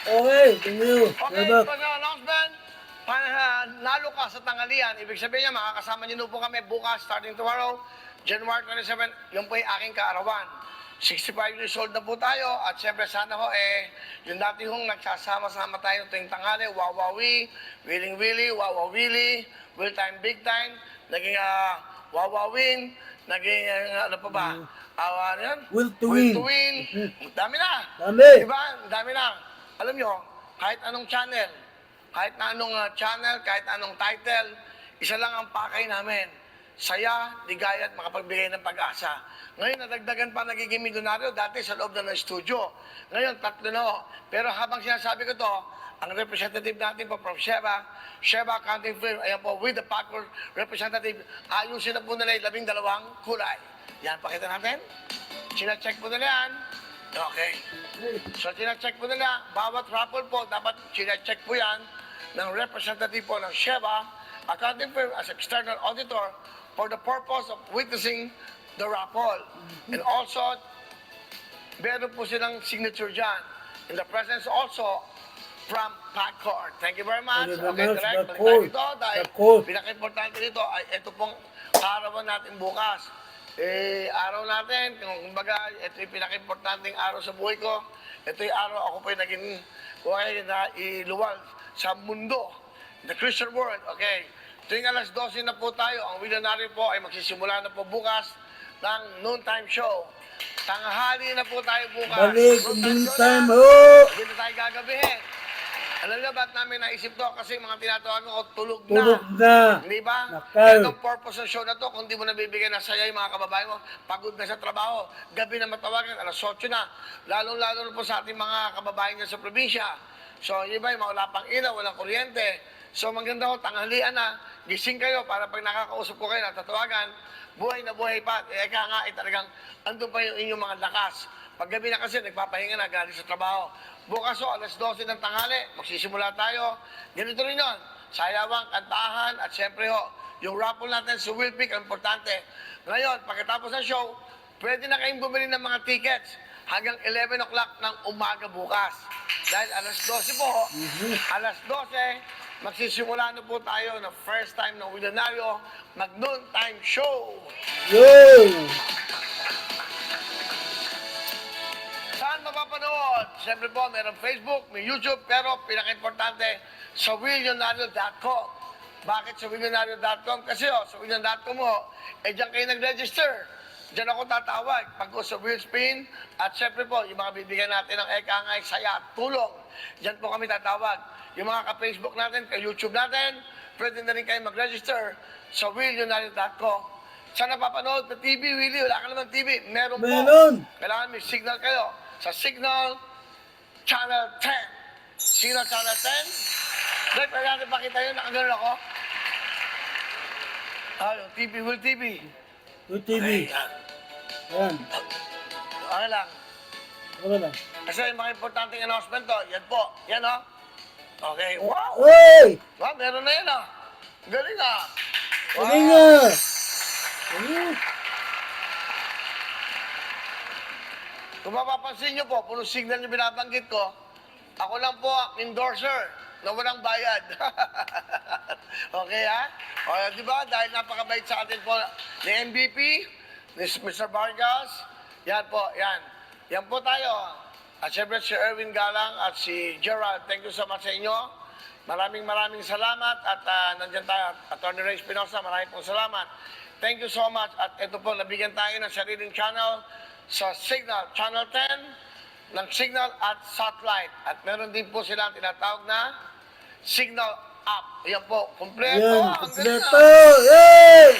Okay, thank you. Okay, Salamat. for the announcement, nalo ka sa tanghalian. Ibig sabihin niya, makakasama niyo po kami bukas, starting tomorrow, January 27, yun po yung aking kaarawan. 65 years old na po tayo, at syempre sana ho, yung dati hong nagsasama-sama tayo tuwing tanghali, wawawi, willing-willy, wawawili, will time, big time, naging wawawin, naging ano pa ba? Ano yan? Will to Will win. to win. Dami na. Dami. Diba? Dami na. Alam nyo, kahit anong channel, kahit na anong channel, kahit anong title, isa lang ang pakay namin. Saya, ligaya at makapagbigay ng pag-asa. Ngayon, nadagdagan pa nagiging milyonaryo dati sa loob na ng studio. Ngayon, 3 na ho. Pero habang sinasabi ko to, ang representative natin po from Sheba Accounting Firm, ayan po, with the Packer representative, ayusin na po nila yung 12 kulay. Yan, pakita natin. Sina-check po nila yan. Okay. So, sina-check po nila, bawat raffle po, dapat sina-check po yan ng representative po ng Sheba Accounting Firm as external auditor for the purpose of witnessing the raffle. And also, meron po silang signature dyan. In the presence also from Packard. Thank you very much. Thank you Okay, very much, direct. Balik Packard. tayo dito dahil Packard. pinaka-importante dito ay ito pong kaarawan natin bukas. Araw natin, kumbaga, ito yung pinaka-importanting araw sa buhay ko. Ito yung araw ako po yung naging na iluwal sa mundo, the Christian world. Okay, tuwing alas 12 na po tayo, ang Willionaire po ay magsisimula na po bukas ng noontime show. Tanghali na po tayo bukas. Balik, Noontime show time na. ho! Hindi na tayo gagabihin. Alam niyo ba't namin naisip to? Kasi mga tinatawagan ko, tulog na. Tulog na. Di ba? Nakal. Yan ang purpose ng show na to. Kung di mo nabibigyan ng saya yung mga kababayan mo, pagod na sa trabaho, gabi na matawagan, alas 8 na. Lalong-lalo na po sa ating mga kababayan sa probinsya. So, yung iba, yung mga wala pang ilaw, walang kuryente. So, maganda ko, tanghalian na, gising kayo para pag nakakausap ko kayo, natatawagan, buhay na buhay pa. Eka nga, talagang andun pa yung inyong mga lakas. Pag gabi na kasi, nagpapahinga na, galing sa trabaho. Bukas o, alas 12 ng tanghali, magsisimula tayo. Ganito rin yun, sayawang, kantahan, at syempre ho, yung raffle natin sa Will Pick, ang importante. Ngayon, pagkatapos ng show, pwede na kayong bumili ng mga tickets hanggang 11 o'clock ng umaga bukas. Dahil alas 12 po, alas 12, magsisimula na po tayo ng first time ng Willionario mag-noon time show. Yo! Saan mapapanood? Siyempre po, meron Facebook, may YouTube, pero pinaka-importante, sa willionario.com. Bakit sa willionario.com? Kasi sa willionario.com diyan kayo nag-register. Diyan ako tatawag. Pag sa Will Spin, at siyempre po, yung mga bibigyan natin ng ekangay, saya, tulong. Diyan po kami tatawag. Yung mga ka-Facebook natin, ka-YouTube natin, pwede na rin kayo mag-register sa willionario.com. Saan napapanood? Sa TV, Willie? Wala ka naman TV. Meron po. Meron. Kailangan may signal kayo. Sa Signal Channel 10. Signal Channel 10. Dahil pwede natin pakita yun. Nakagano'n ako. Yung TV, Will TV. Yung TV. Ayan. Ayan. Ano lang. Ano na? Kasi yung mga importanteng announcement to, yan po. Yan o. Okay. Wow! Hey! Wow, meron na yan Galing Wow. Galing nga! Ayun. Kung mapapansin nyo po, puno signal yung binabanggit ko, ako lang po ang endorser na walang bayad. Okay O, di ba? Dahil napakabait sa atin po ni MVP, ni Mr. Vargas. Yan po, yan. Yan po tayo. At syempre si Erwin Galang at si Gerald. Thank you so much sa inyo. Maraming salamat. At nandyan tayo, Attorney Ray Espinosa, maraming pong salamat. Thank you so much. At ito po, nabigyan tayo ng sariling channel sa Signal, Channel 10, ng Signal at Satellite. At meron din po silang tinatawag na Signal App. Ayan po, kumpleto. Ayan, Ang galing kompleto! Yay!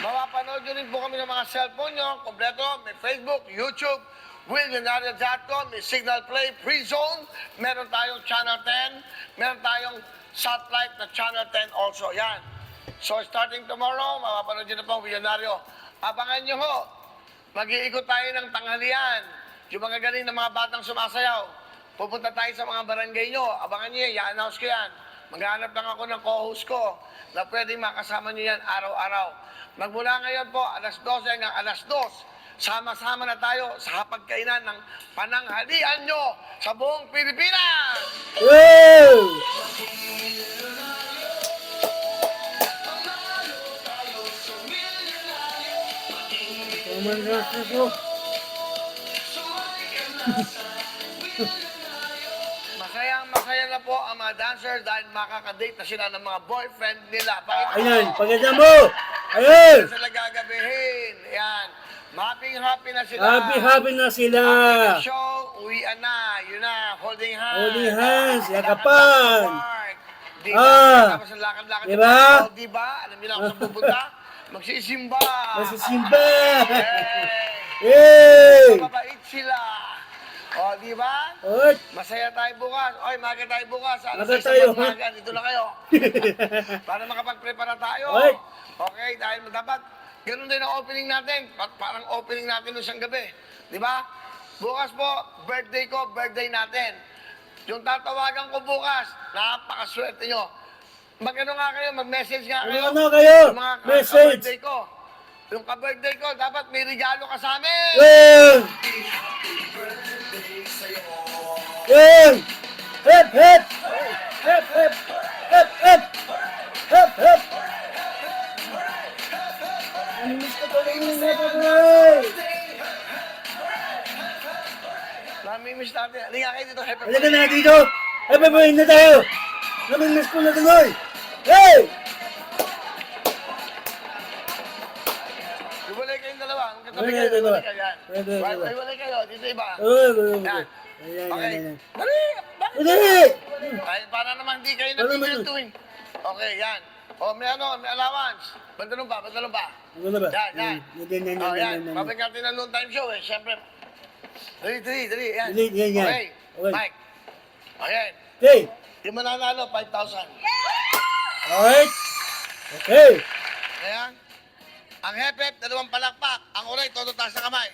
Mapapanood nyo rin po kami ng mga cellphone nyo. Kompleto, may Facebook, YouTube, willionario.com, may Signal Play, Free Zone. Meron tayong Channel 10. Meron tayong Satellite na Channel 10 also. Yan. So, starting tomorrow, mapapanood nyo na po ang Willionario. Abangan nyo ho. Mag-iikot tayo ng tanghalian. Yung mga galing ng mga batang sumasayaw. Pupunta tayo sa mga barangay nyo. Abangan nyo yan. I-announce ko yan. Maghanap lang ako ng co-host ko na pwedeng makasama nyo yan araw-araw. Magmula ngayon po, alas 12 hanggang alas 2. sama-sama na tayo sa hapagkainan ng pananghalian nyo sa buong Pilipinas! Wow! Pumandas na po. Masayang-masaya na po ang mga dancers dahil makakadate na sila ng mga boyfriend nila. Pakita Ayan, pagkita mo! Ayan! sila gagabihin. Ayan. Happy na sila. Happy na sila! Show, uwian na. Yun na, holding hands. Holding hands, yakapan. Diba? Ah. Tapos ang lakad-lakad. Diba? Oh, diba? Alam niyo na kung saan pupunta? Magsisimba. Masisimba! Hey! Yay! Mababait sila. O, di ba? Oy! Masaya tayo bukas. Oy, maga tayo bukas. Alas Maga 6 tayo, ng umaga. Dito na kayo. Para makapag-prepara tayo. Oy! Okay, dahil dapat ganun din ang opening natin. Parang opening natin nung isang gabi. Di ba? Bukas po, birthday ko, birthday natin. Yung tatawagan ko bukas, napakaswerte nyo. Mag-ano nga kayo, mag-message nga kayo. Ano kayo? Yung mga Message! ka-birthday ko. Yung ka-birthday ko, dapat may regalo ka sa amin. Yay! Yay! Hep, hep! Hep, hep! Hep, hep! Hep, hep! Namimiss ko pala yung natabuhay! Namimiss natin. Halika kayo dito. Halika na dito! Happy birthday na tayo! Namimiss ko na tuloy! Hey! Iwalay kayong dalawa. Ang katabi Iwalay kayo. kayo, dalawa. Iwalay kayo. Yan. Iwalay kayo. Iwalay kayo. Dito iba. Yan. Ayan, Okay. ayan, ayan. Dali. Bakit? Dali! Ay, para naman hindi kayo Para naman. napipilutuin. Okay, yan. O, may allowance. Bandalong ba? Ano na ba? Yan, yan. Yan, O, yan. Babalik natin ang noon time show eh. Siyempre. Dali. Yan. Dali, yan. Okay. Okay. Mike. Okay. Okay! Yung mananalo, 5,000. Alright! Okay! Ayan. Ang hepep, 2 palakpak. Ang uray, todo taas na kamay.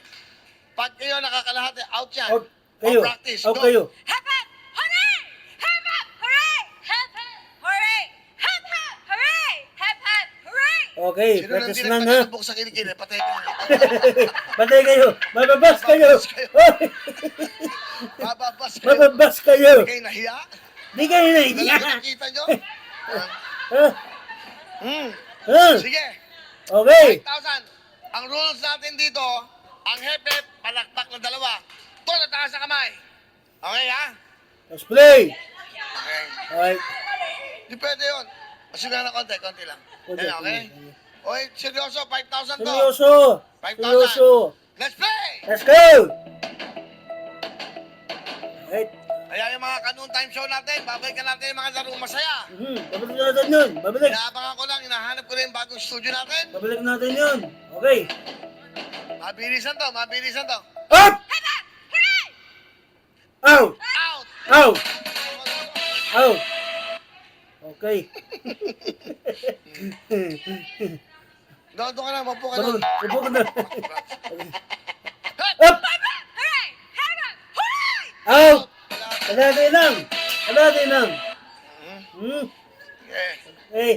Pag kayo nakakalahati, out yan. Out kayo. O practice. Out Go. kayo. Hep hep! Hooray! Hep hep! Hooray! Hep hep! Hooray! Hep hep! Hooray! Hep hep! Hooray! Okay, Sino nang practice di lang ha. nagpatapok sa kilikili? Patay ka. Patay kayo! Mababas kayo! Mababas kayo. Bababas kayo. Mababas kayo! Kayo nahiya? Di kayo na Dalaga idiya! nakita nyo? Ha? Hmm. Ha? Sige. Okay! 5,000. Ang rules natin dito, ang hepep, palakpak na 2. Todo taas na kamay. Okay ha? Let's play! Okay. Alright. Di pwede yun. Masuga na konti lang. Konti, Yan, okay? konti. Oy, seryoso, 5,000 to. Seryoso! 5,000. Seryoso! Let's play! Let's go! Alright. Kaya yung mga Kanoon Time Show natin, babalikan natin yung mga larong masaya. Babalik natin yun! Babalik! Inaabangan ko lang, hinahanap ko na yung bagong studio natin. Babalik natin yun! Okay! Mabilisan to. Up! Hep hep! Hooray! Out! Out! Out! Out! Okay. Doon ka na, mapo ka Doon, doon. upo ka na. Hep! Up! Hep hep! Hooray! Hep hep! Hooray! Out! Kalahati lang! Kalahati lang! Okay. Okay.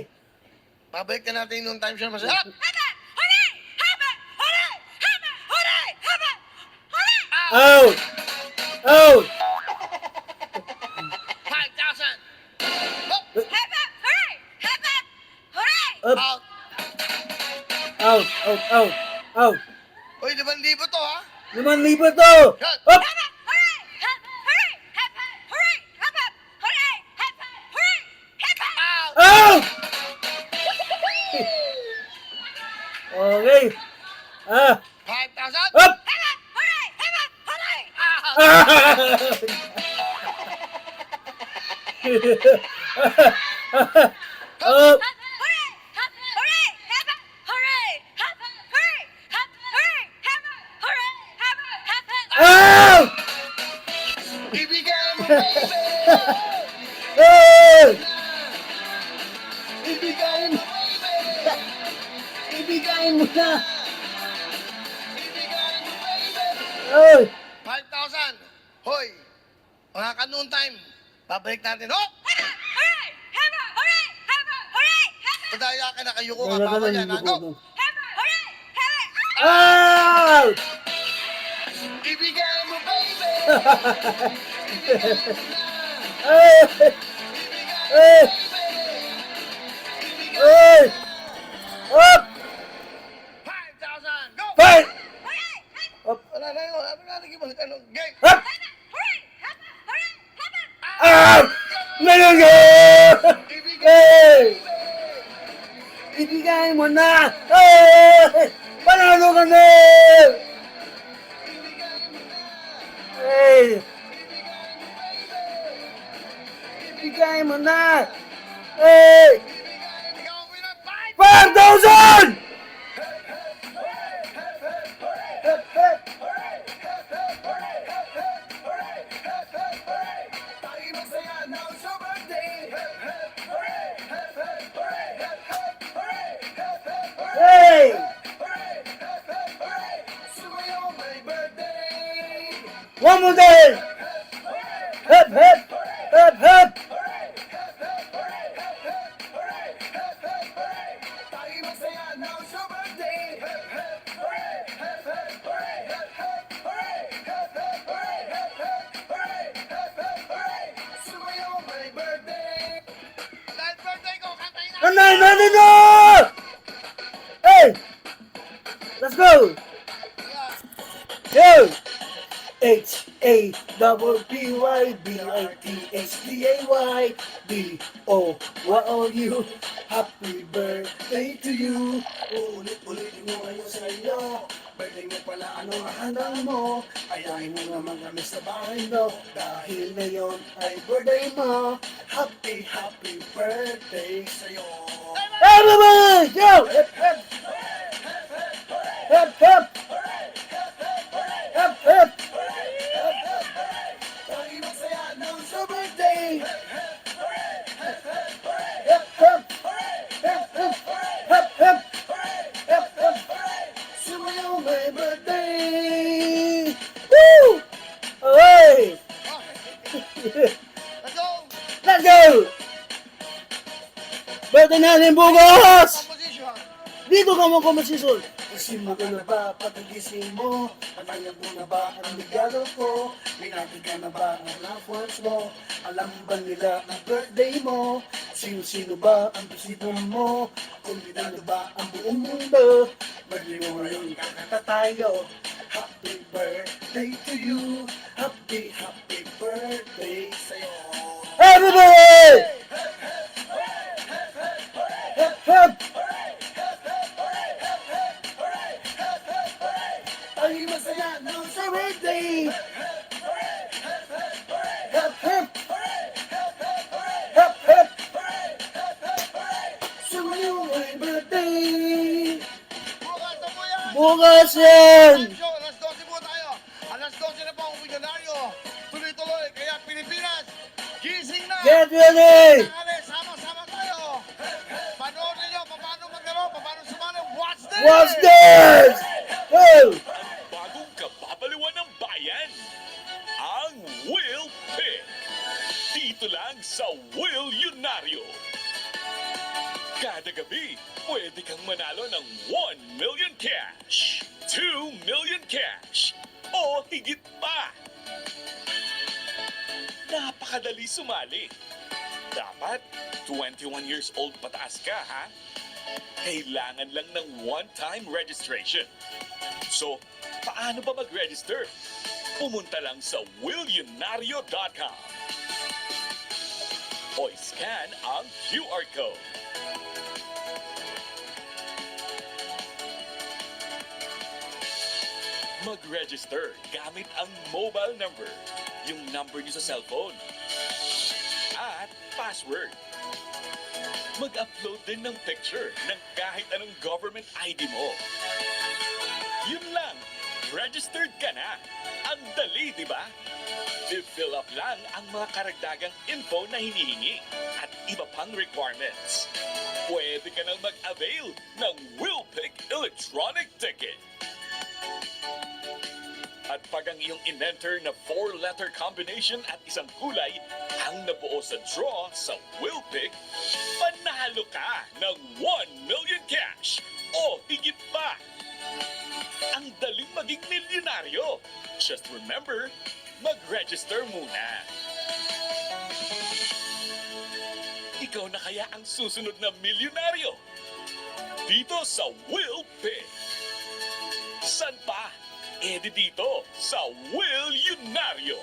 Babalik na natin yung time show na masaya. Hep hep! Hooray! Hep hep! Hooray! Hep hep! Hooray! Hep hep! Hooray! Out! Out! 5,000! Hop! Hep hep! Hooray! Hep hep! Hooray! Up! Out! Out! Out! Out! Out! Uy, 5,000 to ha? 5,000 to! Up! Hep hep! Hooray! Hep hep! Hooray! Hep hep! Hooray! Hep hep! Hooray! Hep hep! Hooray! Hep hep! Out! Out! Okay. 5,000! Up! Hep hep! Hooray! Hep hep! Hooray! Out! Up! Hooray! Hep hep! Hooray! Hep hep! Hooray! Hep hep! Hooray! Hep hep! Hooray! Hep hep! Hooray! Hep hep! Hep hep! Out! Ibigay mo, baby! Hey! Ibigay mo, baby! Ibigay mo na! Ibigay mo, baby! Ay! 5,000! Hoy! Mga Kanoon Time, babalik natin. Oh! Hep hep! Hooray! Hep hep! Hooray! Hep hep! Hooray! Hep hep! Madaya ka na, kayo ko Wala kapawa ka yan. na, Ha? Go! Hep hep! Hooray! Hep hep! Out! Ibigay mo, baby! Hey! Hey! Hey! Up! 5,000! Go! Fight! Hooray! Up! Wala na yun. Ano na naging balik? Ano? Game! Up! Hooray! Hooray! Out! Ngayon go! Hey! Ibigay mo na! Hey! Panalo ka na! Hey! Ibigay mo na! Hey! Ikaw ang winner! 5! 5,000! Tayo masaya now sa birthday! Hey! Sumayaw, may birthday! One more day! Hep, hep! Hep, hep! Tayo masaya now sa birthday! Sumayaw, may birthday! Dahil birthday ko, kantayin natin! Nanay, nanay na! Hey! Let's go! Go! H-A-P-P-Y-B-I-T-H-D-A-Y B-O-Y-O-U Happy birthday to you! Ulit-ulitin mo ngayon sa iyo. Birthday mo pala, anong handang mo? Ayahin mo naman kami sa bahay mo. Dahil ngayon ay birthday mo. Happy, happy birthday sa'yo. Everybody! Go! Hip, hip! Hip, hip! Hip, hip! Tayo masaya ng sa birthday! Hip, hip! Hip, hip! Hip, hip! Hip, hip! Sumayaw may birthday! Woo! Okay! Let's go! Let's go! Birthday natin bukas! Composition! Dito ka mo kumasisol. Isin mo ka na ba pagkagising mo? Natayag mo na ba ang regalo ko? Minati ka na ba ang loved ones mo? Alam ba nila ang birthday mo? Sino-sino ba ang bisita mo? Kumbida na ba ang buong mundo? Birthday mo ngayon kakata tayo. Happy birthday to you. Happy, happy birthday sa'yo. Everybody! Hep, hep! Tayo masaya ng sa birthday! Hep, hep! Hep, hep! Sumayaw ay birthday! Bukas na po yan! Bukas yan! Show, alas 12 po tayo. Alas 12 na po ang milyonaryo. Tuloy-tuloy, kaya Pilipinas, gising na! Get ready! Tanghali, sama-sama tayo. Panoorin nyo paano maglaro, paano sumali. Watch this! Watch this! Go! Ang bagong kababaliwan ng bayan, ang Will Pick. Dito lang sa Will Yunario. Kada gabi, pwede kang manalo ng 1 million cash, 2 million cash, o higit pa. Napakadali sumali. Dapat 21 years old pataas ka, ha? Kailangan lang ng one-time registration. So, paano ba mag-register? Pumunta lang sa willunario.com o scan ang QR code. Mag-register gamit ang mobile number, yung number niyo sa cellphone, at password. Mag-upload din ng picture ng kahit anong government ID mo. Yun lang, registered ka na. Ang dali, di ba? I-fill up lang ang mga karagdagang info na hinihingi at iba pang requirements. Pwede ka nang mag-avail ng WillPick Electronic Ticket. At pag ang iyong in-enter na 4-letter combination at isang kulay ang nabuo sa draw sa WillPick, panalo ka ng 1 million cash o higit pa. Ang daling maging milyonaryo. Just remember, mag-register muna. Ikaw na kaya ang susunod na milyonaryo? Dito sa Will Pay. San pa? Eh di dito sa Will Yunaryo.